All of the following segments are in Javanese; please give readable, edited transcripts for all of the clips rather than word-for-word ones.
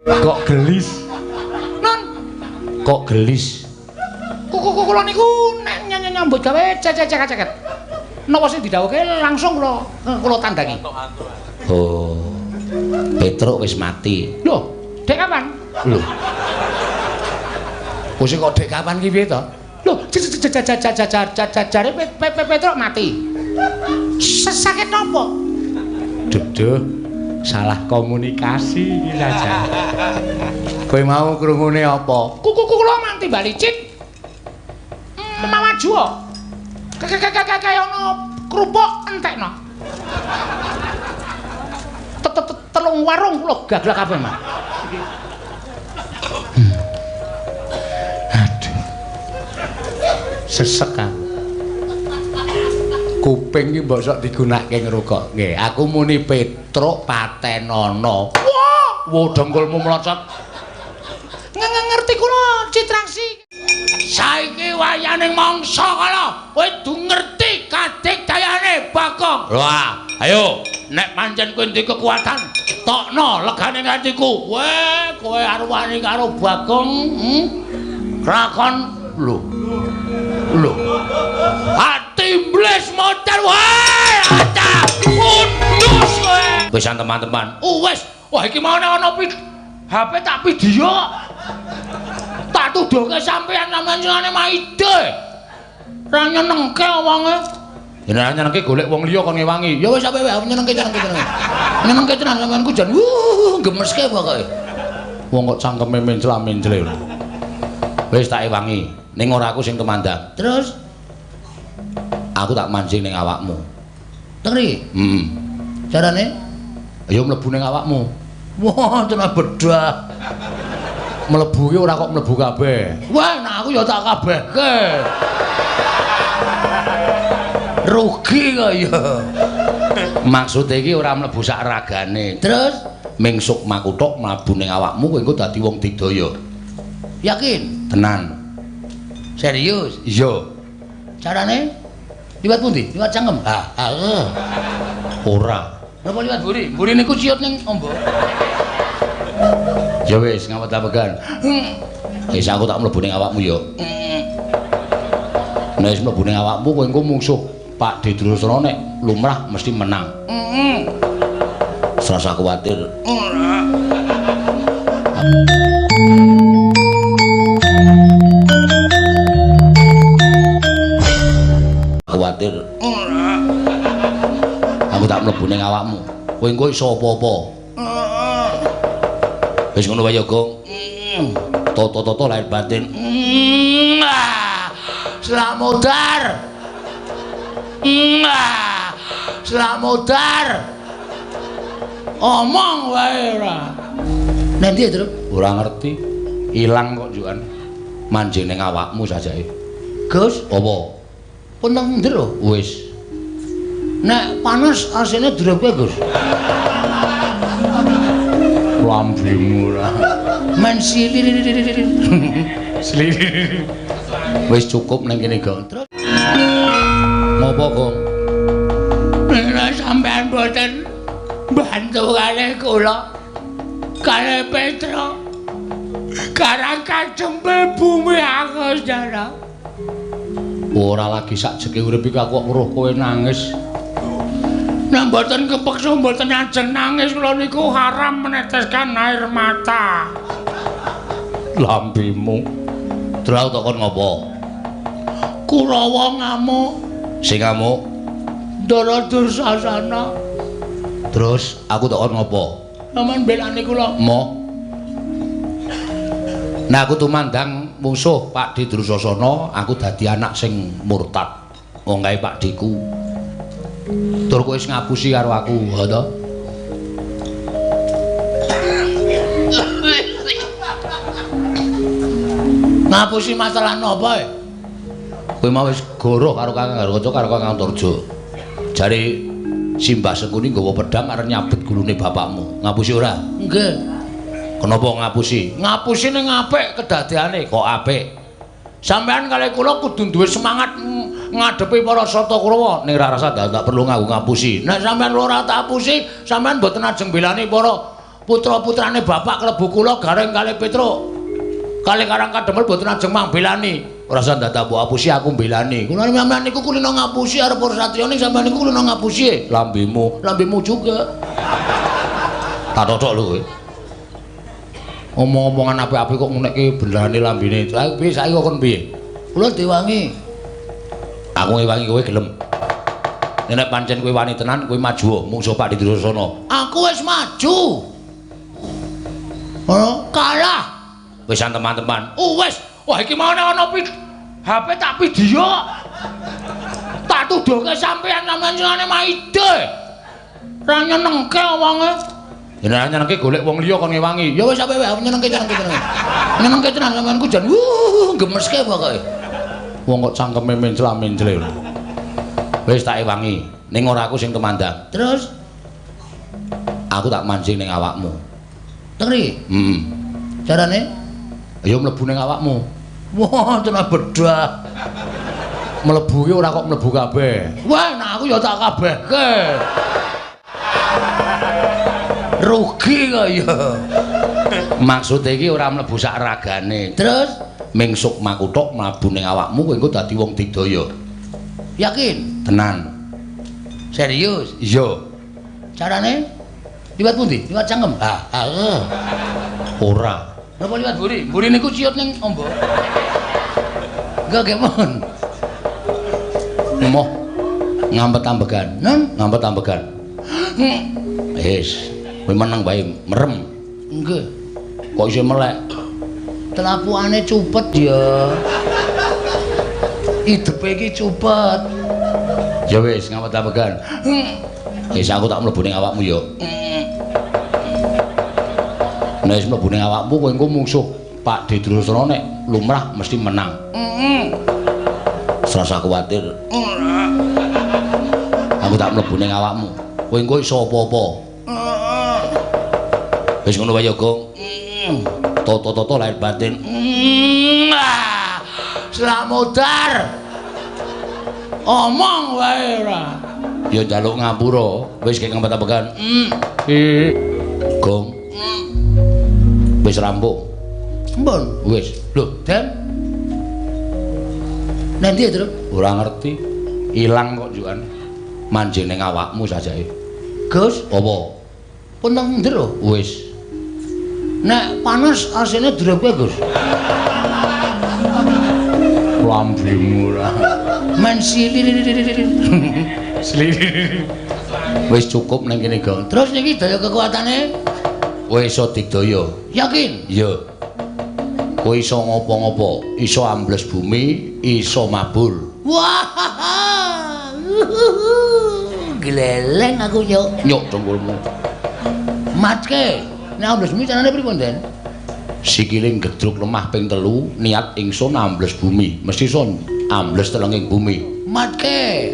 Kok gelis? Non. Kok gelis? Kula niku nyambut gawe ceket. Napa sing didhawuhke langsung kula tandangi. Oh. Petruk wis mati. Lho, dek kapan? Lho. Kok sing kok dek kapan ki piye to? Lho, jare Petruk mati. Sakit napa? Duduh, salah komunikasi iki saja. Kowe mau krungune apa? Kula manti balicit. Maju. Kaya ono krupuk entekno. Telung warung kula gaglak kabeh, Mas. Aduh. Sesek kan. Kuping iki mbok sok digunakake ngrokok. Nggih, aku muni Petruk Patenono. Wah, wo dengkulmu mlocot. Ngerti kula Citraksi. Saiki wayaning mangsa kala, kowe du ngerti kadikdayane Bagong. Wah, ayo nek pancen kowe ndek kekuatan, tokno legane atiku. Weh, kowe arep wani karo Bagong, Rakon lho. Ati iblis modal wae, ada undus kowe. Wisan teman-teman. Wis, wah iki mau ana HP tak video. Tak tuduhke sampean sampeyan Maide. Ra nyenengke wonge. Yen ra nyenengke golek wong liya kon ngewangi. Ya wis sampe wae nyenengke. Nyenengke tenan sampeanku jan gemeske pokoke. Wong kok cangkeme mencla-mencle. Wis tak ewangi. Ning ora aku sing temandang. Terus aku tak mancing ning awakmu. Tengri? Carane? Ayo mlebu ning awakmu. Wah, tenan bedah. Mlebu ki ora kok mlebu kabeh. Wah, nah aku ya tak kabehke. Rugi kok ya. Maksud iki ora mlebu sak ragane. Terus mingsuk makuthuk mlebu ning awakmu kowe engko dadi wong digdaya. Yakin? Tenan. Serius? Iya. Carane? Liwat pundi? Liwat cangkem? Ora. Napa liwat mburi? Mburi niku ciut ning ombo. Ya wis ngawet apegan. Wis aku tak mlebu ning awakmu ya. Nek wis mlebu ning awakmu kowe engko mungsuh Pak Dedrusra nek lumrah mesti menang. Rasa kuwatir. Kuwatir. Aku tak mlebu ning awakmu. Kowe engko iso apa-apa. Wis ngono wae Gong. Toto-toto lahir batin. Slamodar. Slamodar. Omong wae ora. Nanti ya, Tru? Ora ngerti. Ilang kok jukan. Manjing ning awakmu sajake. Gus, apa? Pun nang ndero wis. Nek panas asine direpke, Gus. Lambimu lah. Men silir. Silir. Wis cukup nang kene, Gong. Terus ngopo, Gong? Nek sampean boten bantu kalih kula. Kalih Petruk. Karang kacempe bumi aku jara. Ora lagi sak jeke urip iki aku weruh kowe nangis. Nek mboten kepeksa mboten ajeng nangis kula niku haram meneteskan air mata. Lambimu. Terus tak kon ngopo? Kurawa ngamuk. Sing ngamuk? Ndara Dursasana. Terus aku tak kon ngopo? Sampeyan belani kula. Mo. Nah aku tumandang musuh Pak Dedrusasana, aku dadi anak sing murtad. Wong kae Pak Diku. Tur kowe wis ngapusi karo aku, ha to? Ngapusi masalah napa e? Kowe mau wis goroh karo Kakang Garwaca karo Kakang Turjo. Jare Simbah Sengkuni nggawa pedang arep nyabet gulune bapakmu. Ngapusi ora? Nggih. Kenapa ngapusi? Ngapusi ning apik kedadeane, kok apik. Sampeyan kalih kula kudu duwe semangat ngadepi para Sata Kurawa ning ra rasa tak perlu nganggo ngapusi. Nek sampeyan ora tak apusi, sampeyan mboten ajeng belani para putra-putrane bapak klebu kula Gareng kalih Petruk. Kalih Karang Kademel boten ajeng mambelani. Ora usah dadak mbok apusi aku mbelani. Kula sampeyan niku kulino ngapusi arep Satya ning sampeyan niku kulino ngapusi. Lambemu juga. Tak totok lho kowe. Omong-omongan apik-apik kok ngunekke bendane lambene. Piye saiki kok kon piye? Kula diwangi. Aku ngewangi kowe gelem. Nek pancen kowe wani tenan, kowe maju mungsuh Pak Didrasana. Aku wis maju. Kalah. Wis teman-teman. Wis. Wah iki mau ana HP tak video. Tak tuduhke sampean sampeyan maide. Ra nyenengke omonge. Yen nyenengke golek wong liya kon ngewangi. Ya wis sampe wae nyenengke. Nyenengke tenan sampeanku jan gemeske pokoke. Wong kok cangkeme mencla-mencle. Wis tak ewangi. Ning ora aku sing temandang. Terus aku tak mancing ning awakmu. Tengri? Carane? Ya mlebu ning awakmu. Wah, tenan bedah. Mlebu ki ora kok mlebu kabeh. Wah, nek aku ya tak kabehke. Rugi kok ya. Maksud iki ora mlebu sak ragane. Terus ming sukmaku tok mlebu ning awakmu kowe engko dadi wong digdaya. Yakin? Tenan. Serius? Iya. Carane? Liwat pundi? Liwat cangkem? Ora. Napa liwat mburi? Mburi niku ciut ning ombo. Enggak mon. Moh ngampet ambegan. Ngampet ambegan. Wis, kowe meneng wae, merem. Nggih. Kok iso melek? Telapuane cupet ya. Hidupe iki cupet. Ya wis, ngampet ambegan. Wis aku tak mlebu ning awakmu ya. Nek wis mlebu ning awakmu kowe engko mungsuh Pak Didrasana nek lumrah mesti menang. Serasa kuwatir. Aku tak mlebu ning awakmu. Kowe engko iso apa-apa. Wis ngono wae ya, Gong. Toto-toto lahir batin. Slamodar. Omong wae ora. Ya njaluk ngapura. Wis kek ngempet-empekan. Gong. Wis rampung. Mbon, wis. Lho, Den. Nanti ya, Tru? Ora ngerti. Ilang kok jukan. Manjing ning awakmu sajake. Gus, apa? Pun nang ndero? Wis. Nek panas asine direpe, Gus. Lambemu ora. Men silir. Silir. Wis cukup nang kene, Gong. Terus niki daya kekuatane kowe iso digdaya. Yakin? Iya. Kowe iso ngopo-ngopo, iso ambles bumi, iso mabur. Wah. Gleleng aku yo. Nyuk dongkulmu. Matke. Nek ambles bumi carane pripun, Den? Sikile gedruk lemah ping 3, niat ingsun ambles bumi. Mesti son ambles telenging bumi. Matke.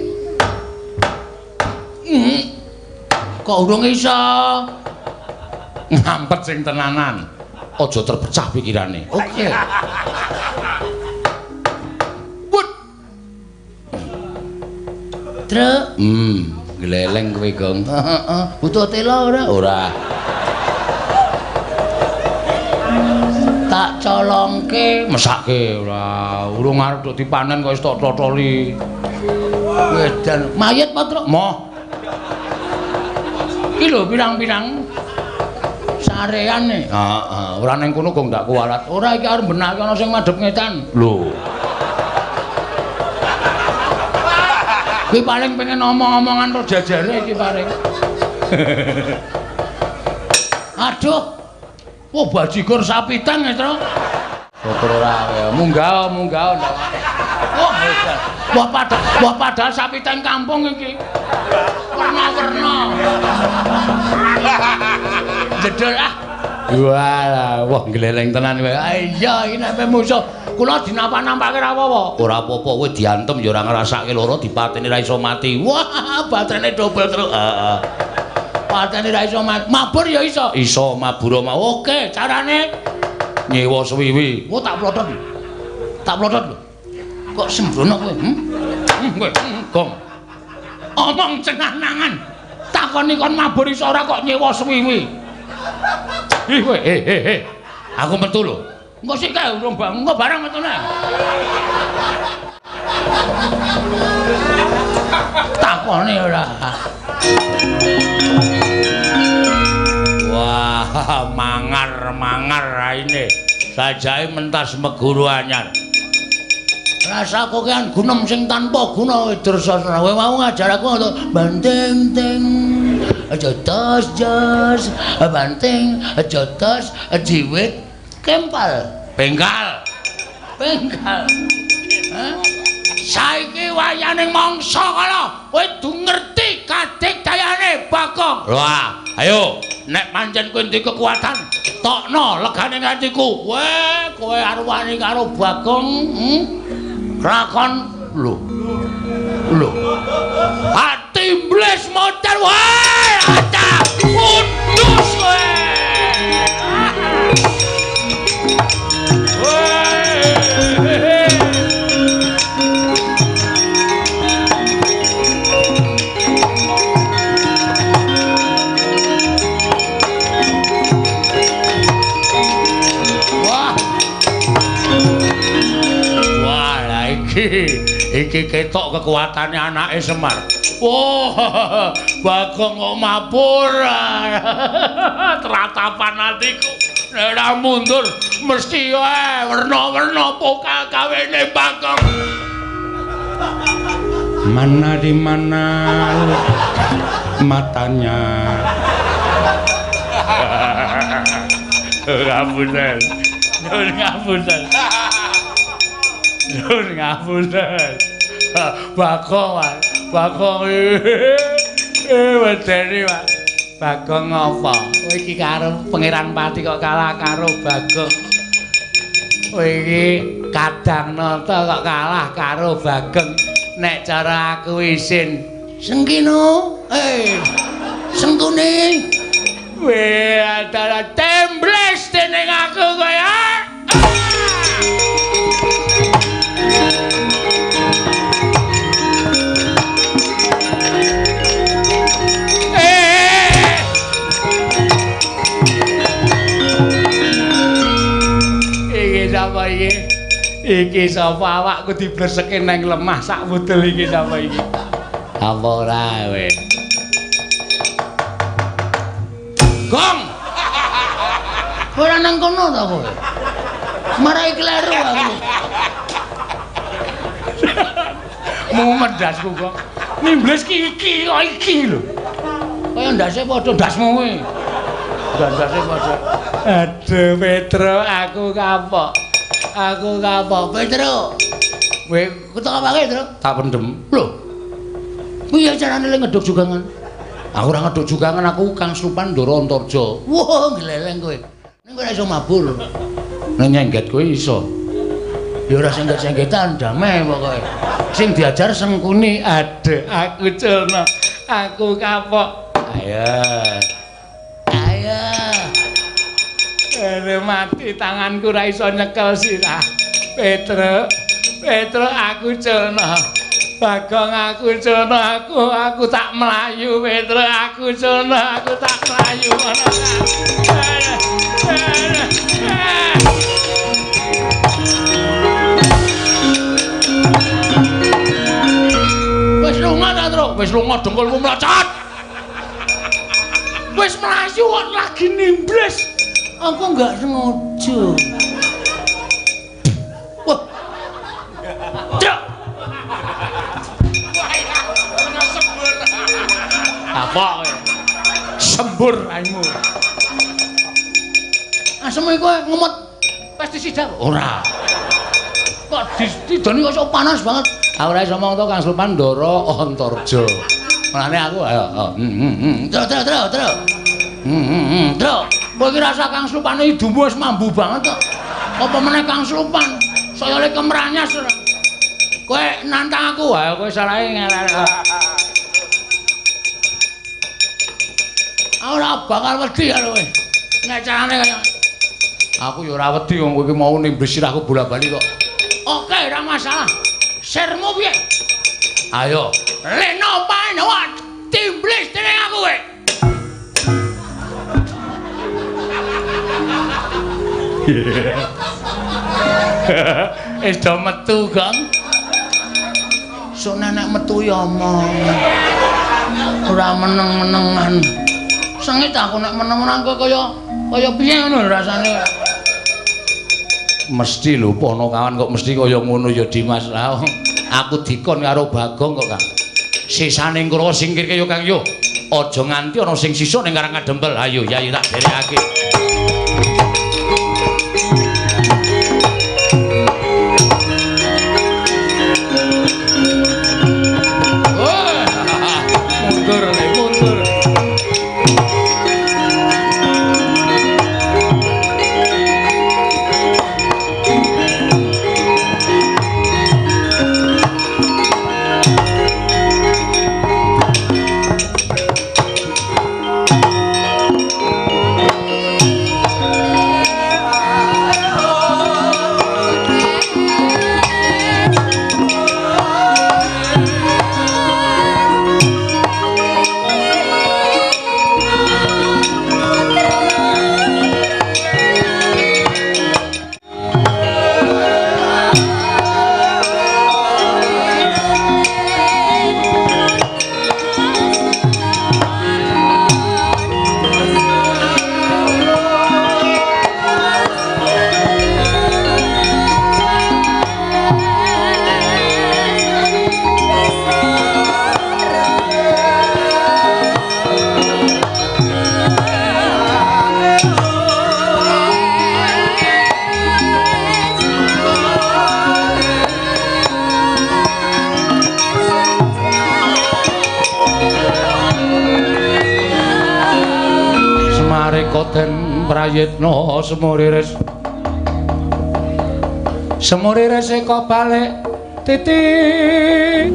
Kok urung iso? Ngampet sing tenanan. Aja terpecah pikirane. Oke. Put. Truk. Gleleng kowe, Gong. Heeh. Butuh tela ora? Ora. Tak colongke, mesake ora. Urung arep tok dipanen kok wis tok totoli. Wedan. Mayit apa, Truk? Moh. Iki lho pirang-pirang sareane. Heeh, ora ning kono kok ndak kuwalat. Ora iki arep benake ana sing madhep ngetan. Lho. Kuwi paling pengen omong-omongan karo jajare iki paling. Aduh. Wah, bajigur sapitang ya, Tru. Syukur ora ya. Munggah ndak. Wah, hebat. Wah padahal sapitang kampung iki. Warna-warna. Jedul ah. Walah, wah gleleng tenan kowe. Iya, iki nek musuh kula dinampak-nampake ra apa-apa. Ora apa-apa, kowe diantem ya ora ngrasake lara, dipateni ra iso mati. Wah, baterene dobel terus. Heeh. Pateni ra iso mabur ya iso. Iso mabur mau. Oke, carane nyewa suwiwi. Oh, tak plotot. Tak plotot lho. Kok sembrono kowe? Kowe, Gong. Omong cenah nangan. Takoni kon mabur iso ora kok nyewa suwiwi. Kowe aku metu lho. Engko sik kae urung engko barang metune. Takone ora. Wah, mangar raine. Sajake mentas meguru anyar. Rasa kokean gunem sing tanpa guna Dursasana. Kowe mau ngajar aku untuk banting ting. Aja tos jos, banting, aja tos, jiwit, kempal, bengkal. Saiki wayaning mangsa kala, kowe du ngerti kadigdayane Bagong. Wah, ayo nek pancen kowe ndek kekuatan, tokno legane atiku. Weh, kowe arep wani karo Bagong, rakon lho. Ati iblis motor wae, ata kudus kowe. Iki ketok kekuatane anake Semar. Wah, Bagong kok mabur. Teratapan atiku. Nek ora mundur mesti wae werna-werna pokal gawene Bagong. Mana di mana matanya? Ngapunten. Ngapunten. Bagong wedeni Pak. Bagong apa? Kowe iki karo Pangeran Pati kok kalah karo Bagong. Kowe iki Kadangnoto kok kalah karo Bagong. Nek cara aku isin Sengkino, Sengkune. Weh, adalah tembles dening aku kowe. Sapa iki? Iki sapa awakku dibleseke nang lemah sak wudel iki sapa iki? Apa ora kowe? Gong. Ora nang kono ta kowe? Marai kleru aku. Mau medasku kok. Nimbles iki kok iki lho. Kaya ndase padha ndasmu kowe. Ndase padha. Aduh Petro, aku kapok. Petro. Kowe ketok apa Petro? Tak pendem. Lho. Piye carane le ngeduk jugangan? Aku ora ngeduk jugangan, aku Kang Slupan Ndara Antarja. Wah, gleleng kowe. Ning kowe ora iso mabur. Ning nyengget kowe iso. Ya ora sengget-senggetan, damai pokoke. Sing diajar Sengkuni, aduh aku culno. Aku kapok. Ayo. Mati tanganku ra iso nyekel sirah. Petro aku culno. Bagong aku culno, aku tak melayu. Petro aku culno, aku tak melayu. Wis lunga ta, Tru? Wis lunga dengkulmu mlacot. Wis melayu kok lagi nimbles. Aku enggak sengaja. Wah. Cuk. Wah, sembur. Apa kowe? Sembur raimu. Asem kowe ngumut pestisida ora. Kok didoni kok panas banget. Aku ora iso ngomong to Kang Slupan Ndara Antarja. Mulane aku ayo. Tru. Kowe iki rasa Kang Slupane idummu wis mambu banget kok. Apa meneh Kang Slupan? Saya le kemranyas. Kowe nantang aku wae, kowe salahe ngelek. Ora bakal wedi karo kowe. Nek carane kaya aku ya ora wedi wong kowe iki mau nimbles sirahku bola-bali kok. Oke, ora masalah. Sermu piye? Ayo, leno pae timbles dening aku kowe. Wis do metu, Gong. Sok nenek metu ya omong. Ora meneng-menengan. Sengit aku nek meneng-meneng kaya piye ngono rasane. Mesti lho pono kawan kok mesti kaya ngono ya Dimas. Lah aku dikon karo Bagong kok, Kang. Sisane Kurawa singkirke yo, Kang yo. Aja nganti ana sing sisa ning Karang Kadempel. Ayo Yayi tak derekake. Den prayitna semuriris eka balik titik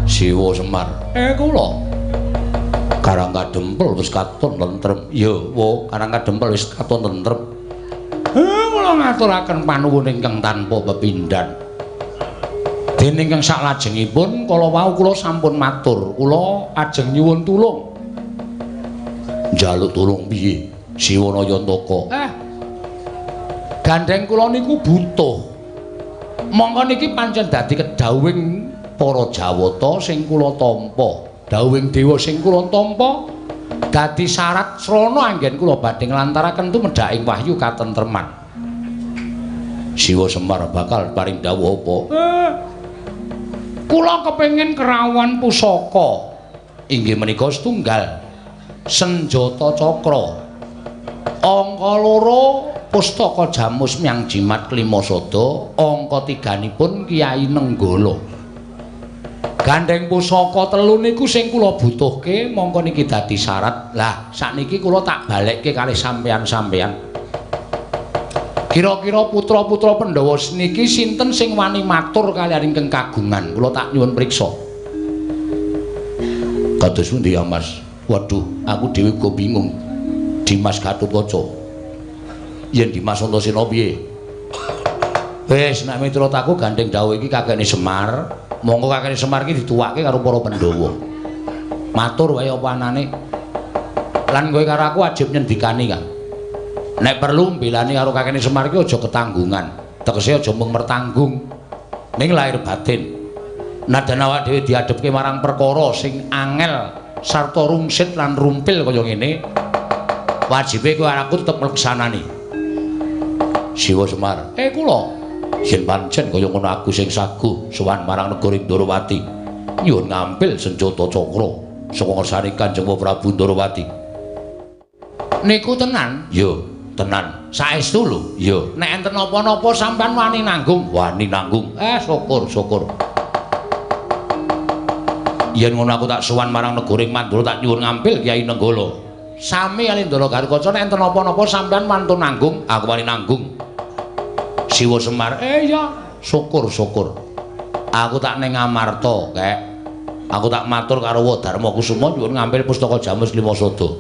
Siwa Semar kula Karang Kadempel wis katon tentrem ya wo Karang Kadempel wis katon tentrem kula ngaturaken panuwun ingkang tanpa pepindhan dening ingkang saklajengipun kala wau kula sampun matur kula ajeng nyuwun tulung njaluk tulung piye Siwana Yantaka gandeng kula niku butuh mongko niki pancen dadi kedhawuhing para Jawata sing kula tampa dawuhing dewa sing kula tampa dadi syarat srana anggen kula badhe nglantaraken tumedhaking wahyu katentreman Siwa Semar bakal paring dawuh apa kula kepengin kerawan pusaka inggih menika setunggal senjata cakra angka 2 pustaka jamus miang jimat klima sada angka 3-nipun Kyai Nenggala gandeng pusaka 3 niku sing kula butuhke mongko niki dadi syarat lah sakniki kula tak balekke kalih sampeyan-sampeyan kira-kira putra-putra Pandhawa niki sinten sing wani matur kaliyan ingkang kagungan kula tak nyuwun priksa kados pundi ya Mas. Waduh, aku dhewe kok bingung. Dimas Gatotkaca. Yen Dimas Antasena piye? Wis nek miturut aku gandeng dawuh iki kakekne Semar, monggo kakekne Semar iki dituwake karo para Pandhawa. Matur wae apa anane. Lan kowe karo aku wajib nyendikani, Kang. Nek perlu mbelani karo kakekne Semar iki aja ketanggungan. Tegese aja mung mertanggung ning lahir batin. Nadan awak dhewe diadepke marang perkara sing angel sarta rungsit lan rumpil kaya ngene wajibe kowe aku tetep mleksanani Siwa Semar kula yen pancen kaya ngono aku sing saguh sowan marang negara Ndarawati nyuwun ngambil senjata cakra saka ngersane Kanjeng Prabu Ndarawati niku tenan ya tenan saestu lho ya nek enten napa-napa sampean wani nanggung syukur yen ngono aku tak sowan marang negara Mandura tak nyuwun ngambil Kyai Nenggala. Sami Alindra Gatotkaca nek enten napa-napa sampean wantun nanggung, aku wani nanggung. Siwa Semar, iya, syukur. Aku tak ning Ngamarta, Kek. Aku tak matur karo Dharma Kusuma nyuwun ngambil pustaka Jamus Lima Sada.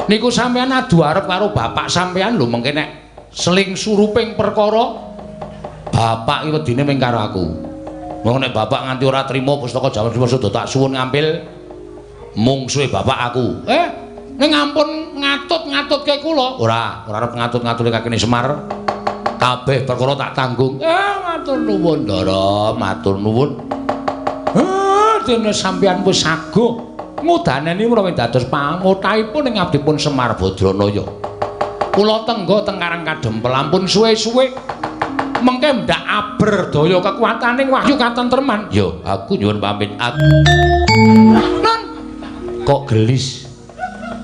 Niku sampean adu arep karo bapak sampean lho mengke nek seling suruping perkara bapak iki wedine ming karo aku. Wong nek bapak nganti ora trima pustaka Jamus Lima Sada tak suwun ngambil mungsuhe bapak aku. Ning ampun ngatut-ngatutke kula. Ora arep ngatut-ngatule kakene Semar. Kabeh perkara tak tanggung. Matur nuwun, Ndara, matur nuwun. Dene sampeyan wis saguh ngudaneni menawi dados pamuthaipun ing abdipun Semar Badranaya. Kula tenggo teng Karang Kadempel ampun suwe-suwe mengke ndak aber daya kekuwataning wahyu katentreman. Yo, aku nyuwun pamit. Non kok gelis?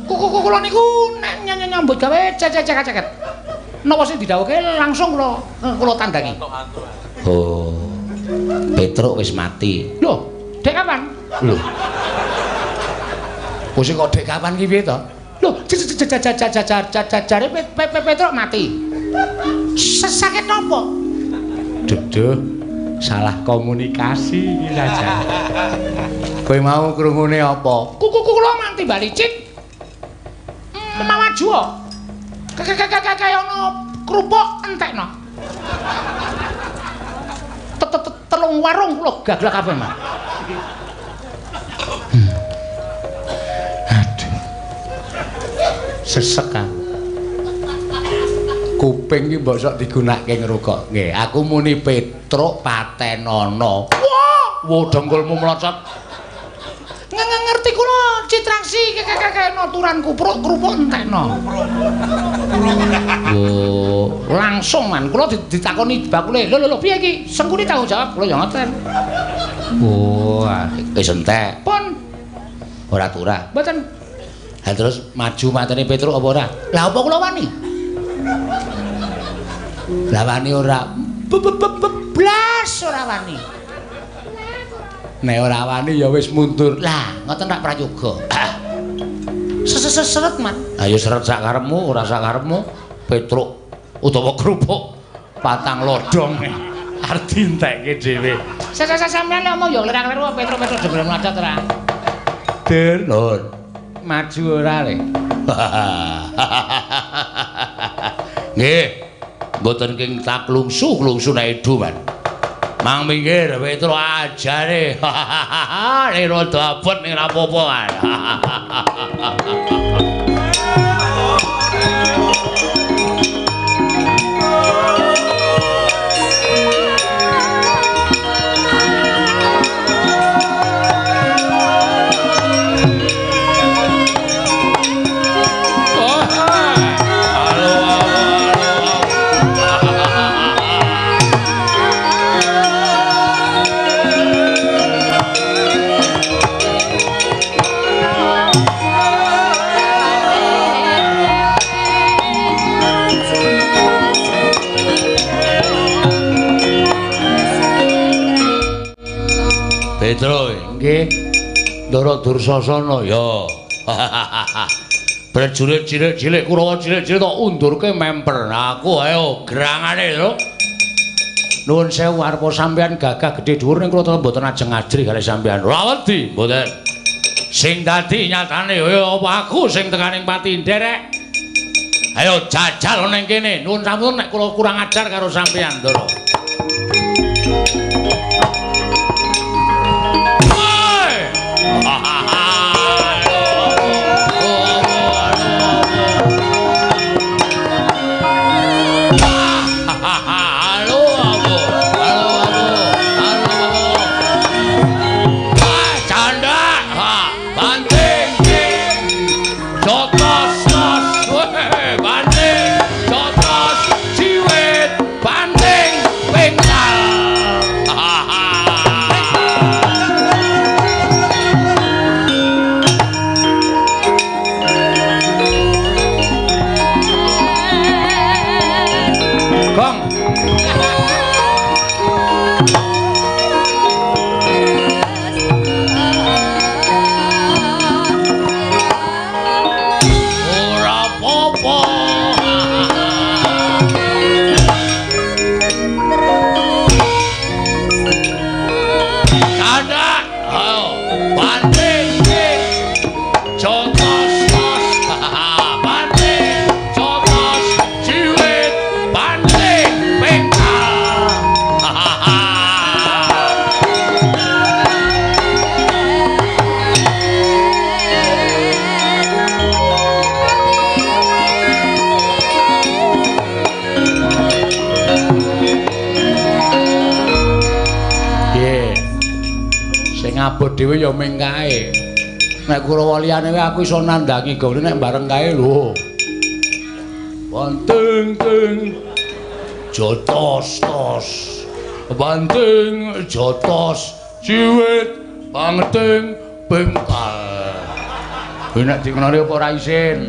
Kula niku nyambut gawe cecek-ceket. Napa sing didhawuhke langsung kula tandangi. Oh. Petruk wis mati. Lho, dek kapan? Lho. Wis kok dek kapan ki piye to? Lho, jare Petruk mati. Sakit napa? Duduh, salah komunikasi iki saja. Kowe mau krungune apa? Kula manti balicik. Maju. Kaya ono kerupuk entekno. Telung warung kula gaglak kabeh, Mas. Aduh. Sesek kan. Kuping iki mbok sok digunakake ngrokok. Nggih, aku muni Petruk Patenono. Wah, dengkulmu mlocot. Ngerti kula citraksi kakek noturan kerupuk entekno. Oh, langsung man kula ditakoni bakule. Lho piye iki? Sengkuni tanggung jawab kula ya ngoten. Oh, wis entek. Pun ora turah. Mboten. Ha terus maju matene Petruk apa ora? Lah apa kula wani? Lah wani ora. Blas ora wani. Nek ora wani ya wis mundur. Lah, ngoten rak prayoga. Seret, Man. Ayo seret sak karepmu, ora sak karepmu. Petruk utawa kerupuk patang lodong. Arep dientekke dhewe. Sampeyan ngomong ya lirang-liru Petruk jebule mlacot ora. Der, Nur. Maju ora le. Nggih. Mboten king tak klungsu nek edu, Man. Mang minggir Petruk ajare. Nek rada abot ning ora apa-apa kan. Petruk nggih Ndara Dursasana ya. Prajurit cilik-cilik Kurawa cilik-cilik tak undurke memper. Aku ayo gerangane lho. Nuwun sewu arepa sampeyan gagah gedhe dhuwur ning kula mboten ajeng ngajri kalih sampeyan. Ora wedi mboten. Sing dadi nyatane ya apa aku sing tekaning pati nderek. Ayo jajal ning kene. Nuwun sampun nek kula kurang ajar karo sampeyan, Ndara. ngabot dhewe ya ming kae. Nek Kurawa liyane wae aku iso nandangi gawe nek bareng kae lho. Banting ting jotos tos. Banting jotos ciwit banting bengkal. Nek dikenali apa ora isin.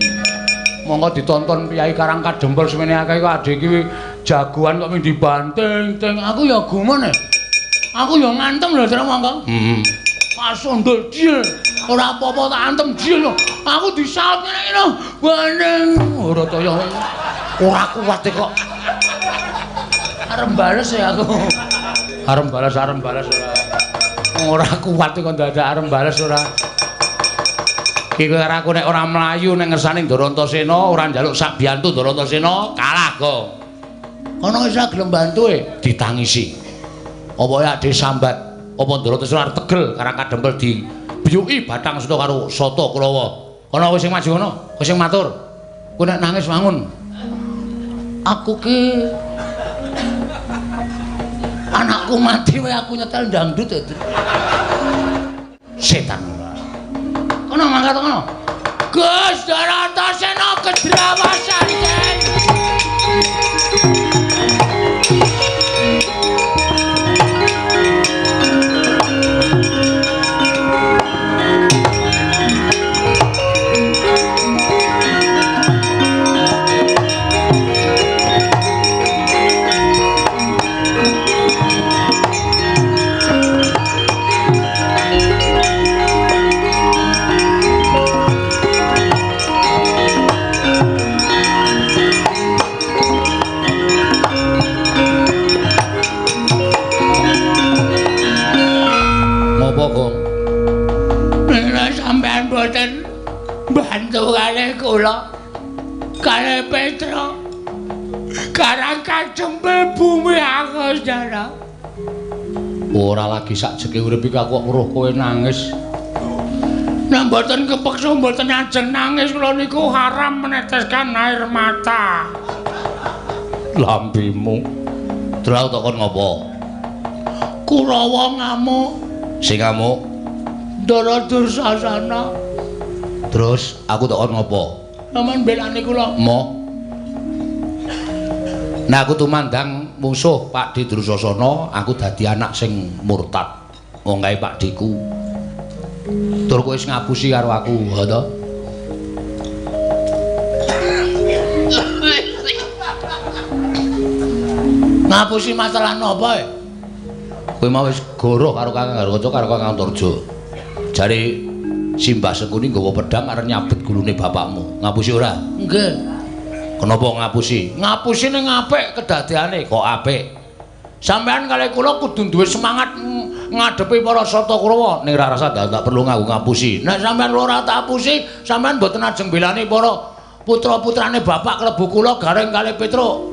Monggo ditonton Piyai Karangkadempel semene akeh kok adhe iki jagoan kok ming dibanting ting. Aku ya gumun. Aku ya ngantem lho, Tru monggo. Pasondol diel. Ora apa-apa tak antem diel lho. Aku disaut ngene lho. Bandeng. Ora toya. Ora kuat kok. Arep bales ya aku. Arep bales ora. Ora kuat kok dadak arep bales ora. Iki karo aku nek ora mlayu nek ngersane Ndara Antasena ora njaluk sak biyantu Ndara Antasena kalah kok. Ana wis gelem bantu ditangisi. Apa ya Ade sambat? Apa Ndara Antasena arep tegel Karangkadempel dibiyuki Bathang Suta karo Sata Kurawa. Ana wis sing maju ngono, wis sing matur. Kowe nek nangis wangun. Aku ki anakku mati wae aku nyetel dangdut ya. Setan. Kono mangkat kono. Gus Ndara Antasena kedrawasan ten. Bantu kalih kula kalih Petra Karangkadempel bumi aku Ndara. Ora lagi sakjeke urip iki aku weruh kowe nangis. Nek mboten kepeksa mboten ajeng nangis kula niku haram meneteskan air mata. Lambimu terus tak kon ngopo? Kurawa ngamuk. Sing ngamuk Ndara Dursasana. Terus aku tak kon ngopo? Sampeyan belani kula. Mo. Nah aku tumandang musuh Pak Di Dursasana, aku dadi anak sing murtad. Wong kae Pak Diku. Tur kowe wis ngapusi karo aku, ha to? Ngapusi masalah napa e? Kowe mau wis goroh karo Kakang Garwaca karo Kakang Antarja. Jare Simbah Sengkuni nggawa pedhang arep nyabet gulune bapakmu. Ngapusi ora? Nggih. Kenapa ngapusi? Ngapusi ning apik kedadeane. Kok apik? Sampeyan kalih kula kudu duwe semangat ngadepi para Sata Kurawa. Ning ra rasa ndak perlu nganggo ngapusi. Nek sampeyan ora tak apusi, sampeyan mboten ajeng belani para putra-putrane bapak klebu kula Gareng kalih Petruk.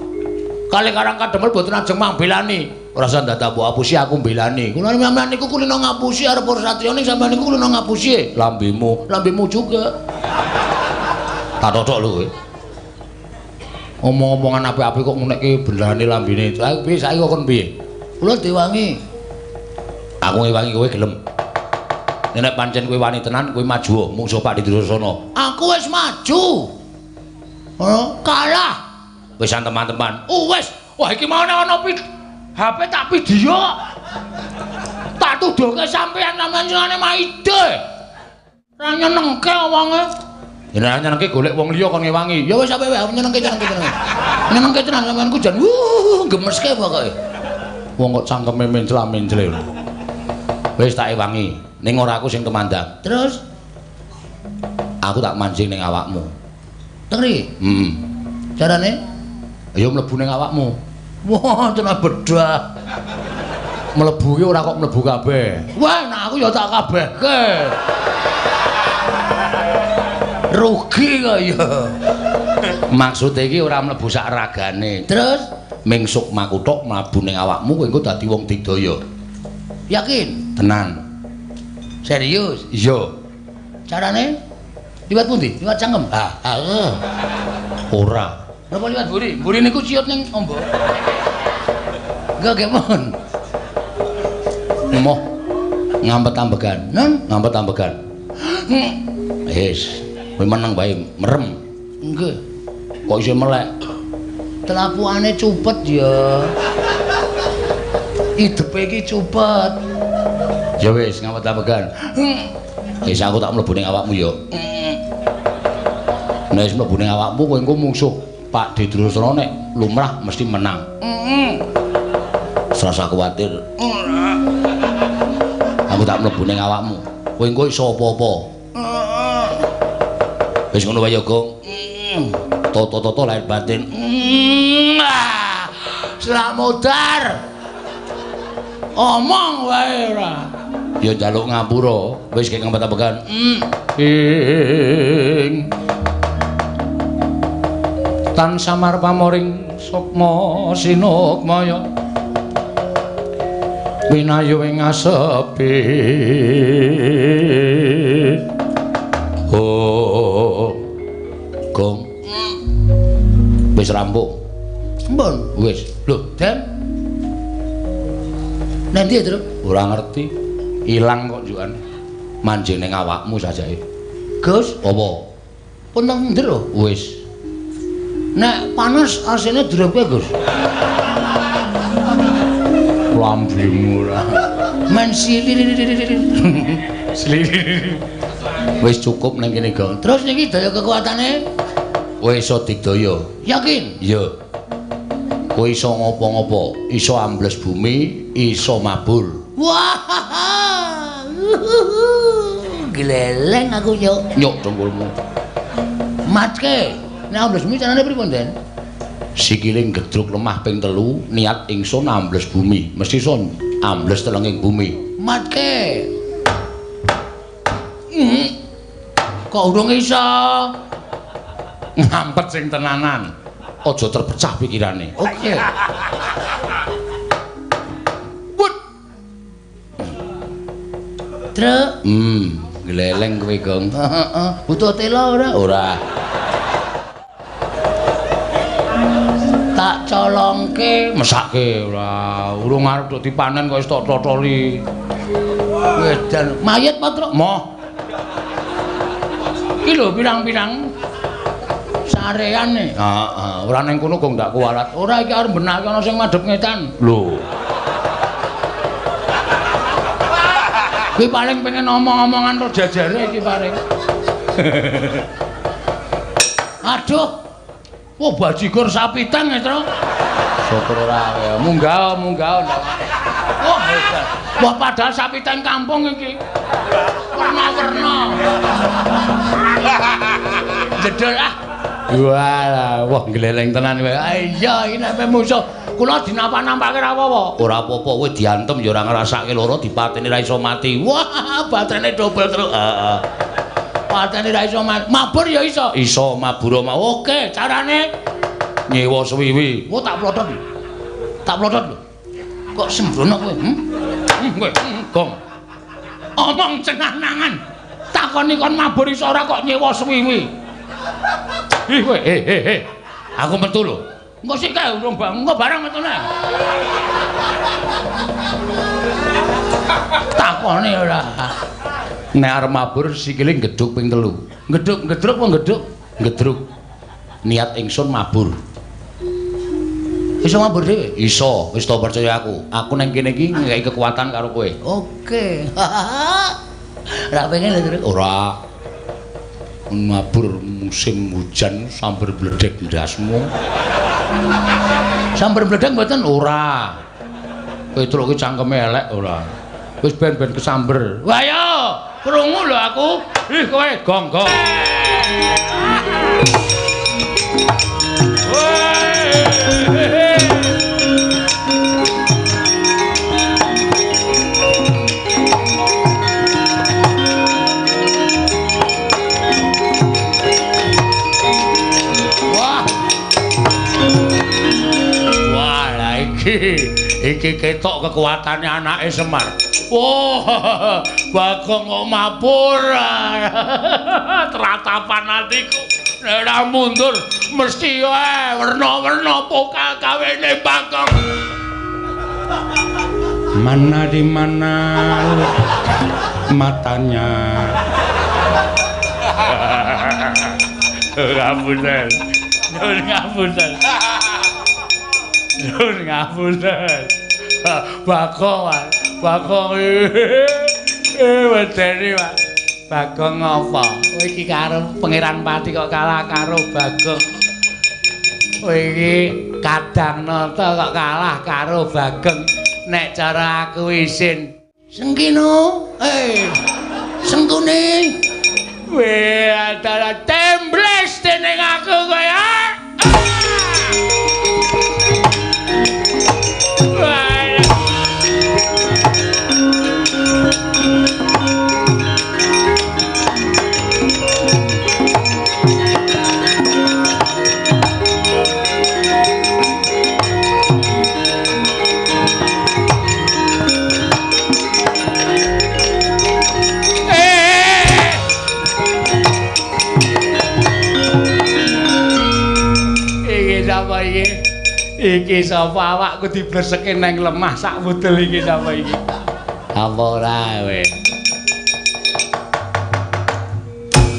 Kalih Karangkadempel mboten ajeng mangbelani. Ora usah dadak mbok apusi aku mbelani. Kula sampeyan niku kulino ngapusi arep para satriya ning sampeyan niku kulino ngapusi. Lambemu juga. Tak totok lho kowe. Omong-omongan apik-apik kok ngunekke benderane lambene. Piye saiki kok kon piye? Kula diwangi. Aku ngewangi kowe gelem. Nek pancen kowe wani tenan kowe maju mungsuh Pak Di Dursasana. Aku wis maju. Oh, kalah. Wis teman-teman. Wis. Wah iki mau ana HP tak video. Tak tuduhke sampeyan sampeyan maide. Ora nyenengke wonge. Yen ora nyenengke golek wong liya kon ngewangi. Ya wis sampe wae nyenengke. Nyenengke tenan sampeyanku jan gemeske pokoke. Wong kok cangkeme mencla-mencle. Wis tak ewangi. Ning ora aku sing temandang. Terus aku tak mancing ning awakmu. Tengri? Carane? Ya mlebu ning awakmu. Wah, tenan bedah. Mlebu ki ora kok mlebu kabeh. Wah, nah aku ya tak kabehke. Rugi kok ya. Maksud iki ora mlebu sak ragane. Terus ming sukma kuthuk mlebu ning awakmu kowe engko dadi wong digdaya. Yakin? Tenan. Serius? Iya. Carane? Liwat pundi? Liwat cangkem? Ora. Napa liwat mburi? Mburi niku ciut ning ombo. Enggak gemon. Moh. Ngampet ambegan. Ngampet ambegan. Wis, kowe meneng bae, merem. Nggih. Kok isih melek? Telakuane cupet ya. Hidupe iki cupet. Ya wis, ngampet ambegan. Wis aku tak mlebu ning awakmu ya. Nek wis mlebu ning awakmu kowe engko mungsuh Pak Dedrusra nek lumrah mesti menang. Serasa kuwatir. Aku tak mlebu ning awakmu. Kowe engko iso apa-apa. Wis ngono wae ya, Gong. Toto-toto lahir batin. Selak modar. Omong wae ora. Ya njaluk ngapura. Wis kek ngempet-empekan. Tan samar pamoring sukma sinukmaya. Winayu ing asepi. Oh. Gong. Wis rampung. Mbon, wis. Lho, Den. Nanti ya, Truk? Ora ngerti. Ilang kok jukan. Manjing ning awakmu sajae. Gus, apa? Pun teng ndero? Wis. Nek panas asine drop kowe, Gus. Lambemu ora. Men silir. Wis cukup ning kene, Gong. Terus niki daya kekuatane wis iso digdaya. Yakin? Iya. Kowe iso ngopo-ngopo, iso ambles bumi, iso mabur. Wah. Gleleng aku nyuk. Nyuk dengkulmu. Matke. Nek ambles bumi carane pripun, Den? Sikile gedruk lemah ping 3, niat ingsun ambles bumi. Mesti son ambles telenging bumi. Matke. Kok urung iso? Ngampet sing tenanan. Aja terpecah pikirane. Oke. Wut. Truk. Gleleng kowe, Gong. Heeh. Butuh tela ora? Ora. Tak colongke, mesake ora. Urung arep tok dipanen kok wis tok totoli. Wedan mayit apa, Truk? Moh. Iki lho pirang-pirang sareane. Heeh, ora ning kono kok ndak kualat. Ora iki arep benake ana sing madhep ngetan. Lho. Kuwi paling pengen omong-omongan karo jajare iki paling. Aduh. Oh, bajigur sapitan ya, Tru. Syukur ora ya. Munggah. Wah, hebat. Wah, padahal sapitan kampung iki. Warna-warna. Jedul ah. Walah, wah gleleng tenan kowe. Iya, iki nek musuh kula dinampak-nampake ra apa-apa. Ora apa-apa, kowe diantem ya ora ngrasake lara, dipateni ra iso mati. Wah, baterene dobel terus. Heeh. Patene ra iso mabur ya iso. Iso mabur mau. Oke, carane nyewa suwiwi. Oh, tak plotot. Tak plotot lho. Kok sembrono kowe? Kowe, Gong. Omong cenah-nangan. Takoni kon mabur iso ora kok nyewa suwiwi. Ih kowe, aku metu lho. Engko sik kae urung engko barang metune. Takoni ora. Nek arep mabur sikile gedhuk ping 3. Gedhuk apa gedhuk? Gedruk. Niat ingsun mabur. Iso mabur dhewe? Iso, wis to percaya aku. Aku nang kene iki nggawe kekuatan karo kowe. Oke. Ora pengen lho, Truk. Ora. Mabur musim hujan sambar bledek ndasmu. Sambar bledek mboten ora. Kowe Truk ki cangkeme elek ora. Wis ben-ben kesamber. Wah yo, krungu lho aku. Ih kowe gong-gong. Wah. Wah, lah iki ketok kekuatane anake Semar. Oh, Bagong kok mabur. Teratapan atiku. Nek ora mundur mesti wae werna-werna pokal kawene Bagong. Mana di mana matanya. Ngapunten. Nyuwun ngapunten. Nyuwun ngapunten. Bagong. Wedeni, Pak. Bagong apa? Kowe iki karo Pangeran Pati kok kalah karo Bagong. Kowe iki Kadangnoto kok kalah karo Bagong. Nek cara aku isin Sengkino, Sengkune. Weh, adalah tembles dening aku kowe. Iki sapa awakku dibleseke nang lemah sak wudel iki sapa iki? Apa ora kowe?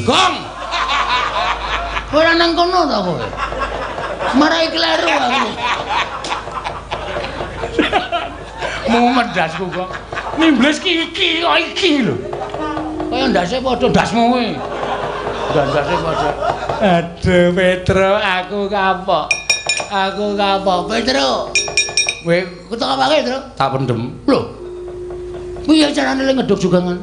Gong. Ora nang kono ta kowe? Marai kleru aku. Mau medasku kok. Nimbles iki lho. Kaya ndase padha ndasmu kowe. Ndase padha. Aduh Petro, aku kapok. Petro. Kowe ketok apa Petro? Tak pendem. Lho. Piye carane le ngeduk jugangan?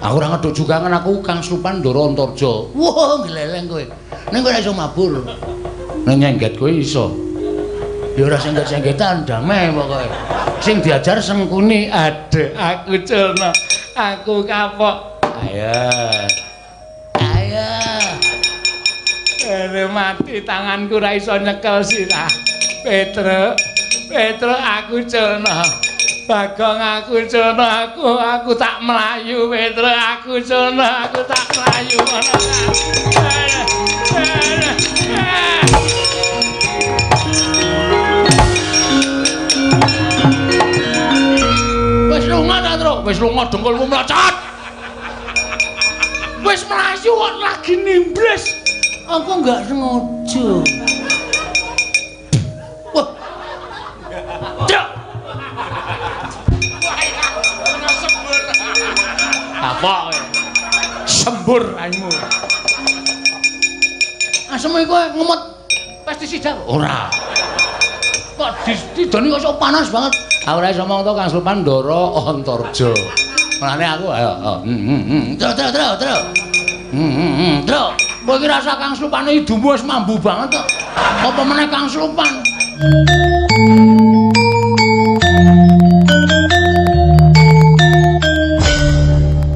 Aku ora ngeduk jugangan, aku Kang Slupan Ndara Antarja. Wah, gleleng kowe. Ning kowe ora iso mabur. Ning nyengget kowe iso. Ya ora sengget-senggetan damai pokoke. Sing diajar Sengkuni, aduh aku culno. Aku kapok. Ayo. Mati tanganku ra iso nyekel sirah. Petro aku culno. Bagong aku culno, aku tak melayu. Petro aku culno, aku tak melayu. Wis lunga ta, Tru? Wis lunga dengkulmu mlacat. Wis melayu kok lagi nimbles. Aku enggak sengaja. Wah. Cuk. Sembur. Apa kowe? Sembur aimu. Asem kowe ngemot pestisida ora. Kok didoni kok sok panas banget. Ora iso omong to Kang Slupan Ndara Antarja. Mulane aku ayo. Terus. Terus. Kowe iki rasa Kang Slupan idummu wis mambu banget kok. Apa meneh Kang Slupan?